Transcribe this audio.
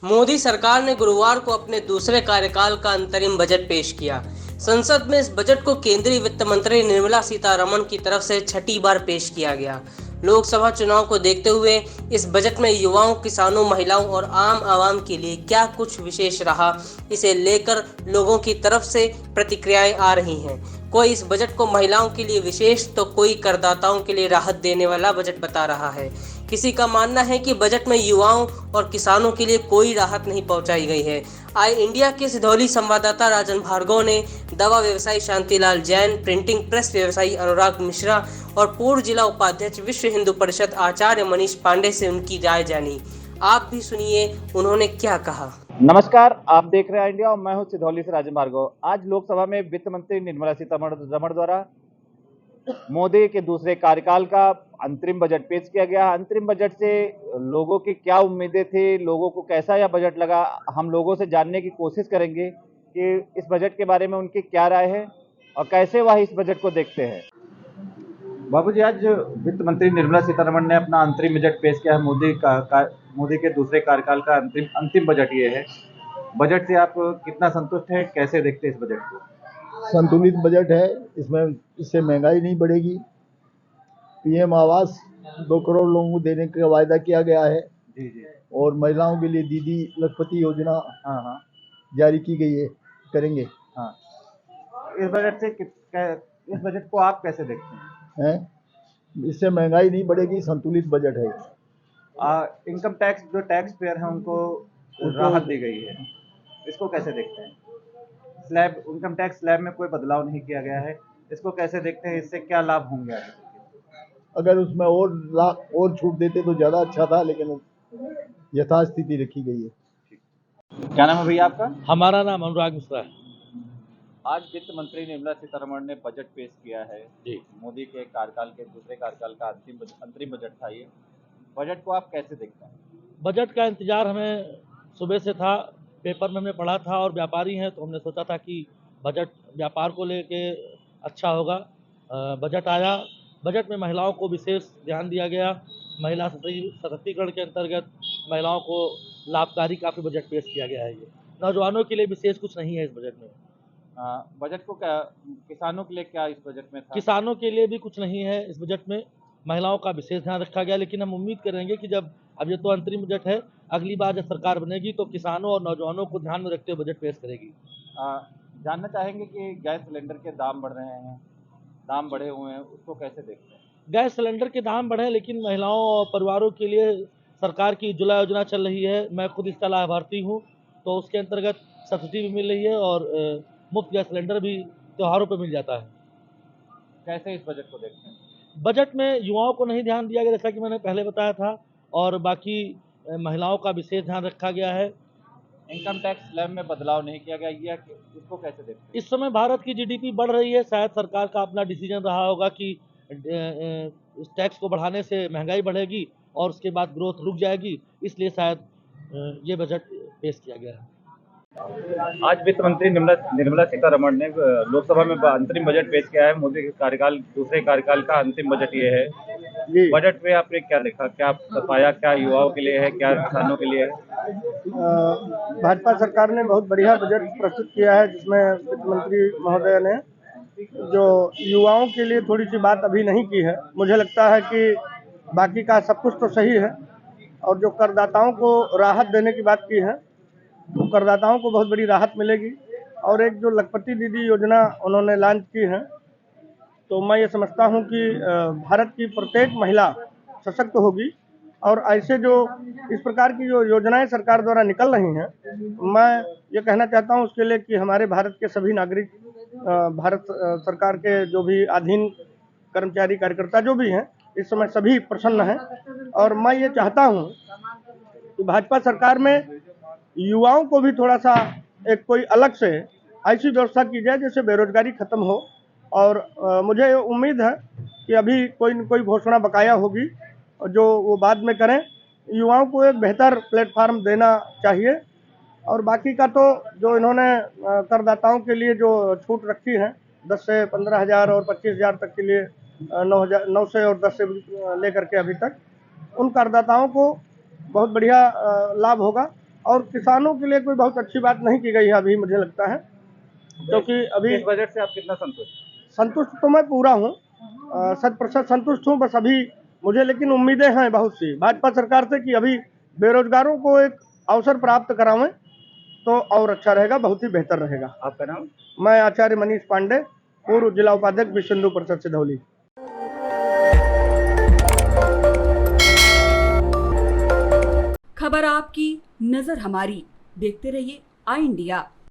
मोदी सरकार ने गुरुवार को अपने दूसरे कार्यकाल का अंतरिम बजट पेश किया। संसद में इस बजट को केंद्रीय वित्त मंत्री निर्मला सीतारमण की तरफ से छठी बार पेश किया गया। लोकसभा चुनाव को देखते हुए इस बजट में युवाओं, किसानों, महिलाओं और आम आवाम के लिए क्या कुछ विशेष रहा, इसे लेकर लोगों की तरफ से प्रतिक्रियाएं आ रही हैं। कोई इस बजट को महिलाओं के लिए विशेष तो कोई करदाताओं के लिए राहत देने वाला बजट बता रहा है। किसी का मानना है कि बजट में युवाओं और किसानों के लिए कोई राहत नहीं पहुंचाई गई है। आई इंडिया के सिधौली संवाददाता राजन भार्गव ने दवा व्यवसायी शांतिलाल जैन, प्रिंटिंग प्रेस व्यवसायी अनुराग मिश्रा और पूर्व जिला उपाध्यक्ष विश्व हिंदू परिषद आचार्य मनीष पांडे से उनकी राय जानी। आप भी सुनिए उन्होंने क्या कहा। नमस्कार, आप देख रहे हैं इंडिया और मैं हूं सिधौली से राजन भार्गव। आज लोकसभा में वित्त मंत्री निर्मला सीतारमण द्वारा मोदी के दूसरे कार्यकाल का अंतरिम बजट पेश किया गया। अंतरिम बजट से लोगों की क्या उम्मीदें थी, लोगों को कैसा यह बजट लगा, हम लोगों से जानने की कोशिश करेंगे कि इस बजट के बारे में उनकी क्या राय है और कैसे वह इस बजट को देखते हैं। बाबूजी, आज वित्त मंत्री निर्मला सीतारमण ने अपना अंतरिम बजट पेश किया है। मोदी के दूसरे कार्यकाल का अंतिम बजट ये है। बजट से आप कितना संतुष्ट हैं, कैसे देखते हैं इस बजट को? संतुलित बजट है। इससे महंगाई नहीं बढ़ेगी। पीएम आवास 2 करोड़ लोगों को देने का वायदा किया गया है। जी जी। और महिलाओं के लिए दीदी लखपति योजना हाँ। जारी की गई है, करेंगे। हाँ, इस बजट को आप कैसे देखते हैं? इससे महंगाई नहीं बढ़ेगी, संतुलित बजट है। इनकम टैक्स, जो टैक्स पेयर है उनको राहत दी गई है, इसको कैसे देखते हैं? इनकम टैक्स स्लैब में कोई बदलाव नहीं किया गया है, इसको कैसे देखते हैं? इससे क्या लाभ होंगे आगे? अगर उसमें और छूट देते तो ज़्यादा अच्छा था, लेकिन यथास्थिति रखी गई है। क्या नाम है भैया आपका? हमारा नाम अनुराग मिश्रा है। आज वित्त मंत्री निर्मला सीतारमण ने बजट पेश किया है जी। मोदी के कार्यकाल के दूसरे कार्यकाल का अंतरिम बजट था ये। बजट को आप कैसे देखते हैं? बजट का इंतजार हमें सुबह से था, पेपर में हमने पढ़ा था और व्यापारी हैं तो हमने सोचा था कि बजट व्यापार को लेके अच्छा होगा। बजट आया, बजट में महिलाओं को विशेष ध्यान दिया गया। महिला सशक्तिकरण के अंतर्गत महिलाओं को लाभकारी काफ़ी बजट पेश किया गया है। ये नौजवानों के लिए विशेष कुछ नहीं है इस बजट में। बजट को क्या किसानों के लिए क्या इस बजट में था? किसानों के लिए भी कुछ नहीं है इस बजट में। महिलाओं का विशेष ध्यान रखा गया, लेकिन हम उम्मीद करेंगे कि जब अब ये तो अंतरिम बजट है, अगली बार जब सरकार बनेगी तो किसानों और नौजवानों को ध्यान में रखते हुए बजट पेश करेगी। जानना चाहेंगे कि गैस सिलेंडर के दाम बढ़ रहे हैं, दाम बढ़े हुए हैं, उसको कैसे देखते हैं? गैस सिलेंडर के दाम बढ़े, लेकिन महिलाओं और परिवारों के लिए सरकार की उज्ज्वला योजना चल रही है। मैं खुद इसका लाभार्थी हूँ, तो उसके अंतर्गत सब्सिडी भी मिल रही है और मुफ्त गैस सिलेंडर भी त्योहारों पर मिल जाता है। कैसे इस बजट को देखते हैं? बजट में युवाओं को नहीं ध्यान दिया गया, जैसा कि मैंने पहले बताया था, और बाकी महिलाओं का विशेष ध्यान रखा गया है। इनकम टैक्स स्लैब में बदलाव नहीं किया गया, ये इसको कैसे देखते हैं? इस समय भारत की जीडीपी बढ़ रही है, शायद सरकार का अपना डिसीजन रहा होगा कि इस टैक्स को बढ़ाने से महंगाई बढ़ेगी और उसके बाद ग्रोथ रुक जाएगी, इसलिए शायद ये बजट पेश किया गया है। आज वित्त मंत्री निर्मला सीतारमण ने लोकसभा में अंतरिम बजट पेश किया है। मोदी के दूसरे कार्यकाल का अंतिम बजट ये है। बजट में आपने क्या देखा, क्या पाया, क्या युवाओं के लिए है, क्या किसानों के लिए है? भाजपा सरकार ने बहुत बढ़िया बजट प्रस्तुत किया है, जिसमें वित्त मंत्री महोदय ने जो युवाओं के लिए थोड़ी सी बात अभी नहीं की है। मुझे लगता है कि बाकी का सब कुछ तो सही है, और जो करदाताओं को राहत देने की बात की है, तो करदाताओं को बहुत बड़ी राहत मिलेगी। और एक जो लखपति दीदी योजना उन्होंने लॉन्च की है, तो मैं ये समझता हूँ कि भारत की प्रत्येक महिला सशक्त होगी। और ऐसे जो इस प्रकार की जो योजनाएं सरकार द्वारा निकल रही हैं, मैं ये कहना चाहता हूँ उसके लिए कि हमारे भारत के सभी नागरिक, भारत सरकार के जो भी अधीन कर्मचारी कार्यकर्ता जो भी हैं, इस समय सभी प्रसन्न हैं। और मैं ये चाहता हूँ कि भाजपा सरकार में युवाओं को भी थोड़ा सा एक कोई अलग से ऐसी व्यवस्था की जाए जिससे बेरोजगारी खत्म हो। और मुझे उम्मीद है कि अभी कोई न कोई घोषणा बकाया होगी और जो वो बाद में करें। युवाओं को एक बेहतर प्लेटफार्म देना चाहिए। और बाकी का तो जो इन्होंने करदाताओं के लिए जो छूट रखी है 10 से 15,000 और 25,000 तक के लिए 9 से और 10 से लेकर के अभी तक, उन करदाताओं को बहुत बढ़िया लाभ होगा। और किसानों के लिए कोई बहुत अच्छी बात नहीं की गई है अभी, मुझे लगता है, क्योंकि अभी इस बजट से आप कितना संतुष्ट? संतुष्ट तो मैं पूरा हूँ, 100% संतुष्ट हूँ। बस अभी मुझे लेकिन उम्मीदें हैं बहुत सी भाजपा सरकार से कि अभी बेरोजगारों को एक अवसर प्राप्त करावें तो और अच्छा रहेगा, बहुत ही बेहतर रहेगा। आपका नाम? मैं आचार्य मनीष पांडे, पूर्व जिला उपाध्यक्ष विश्व हिंदू परिषद सिधौली। खबर आपकी, नजर हमारी। देखते रहिए आई इंडिया।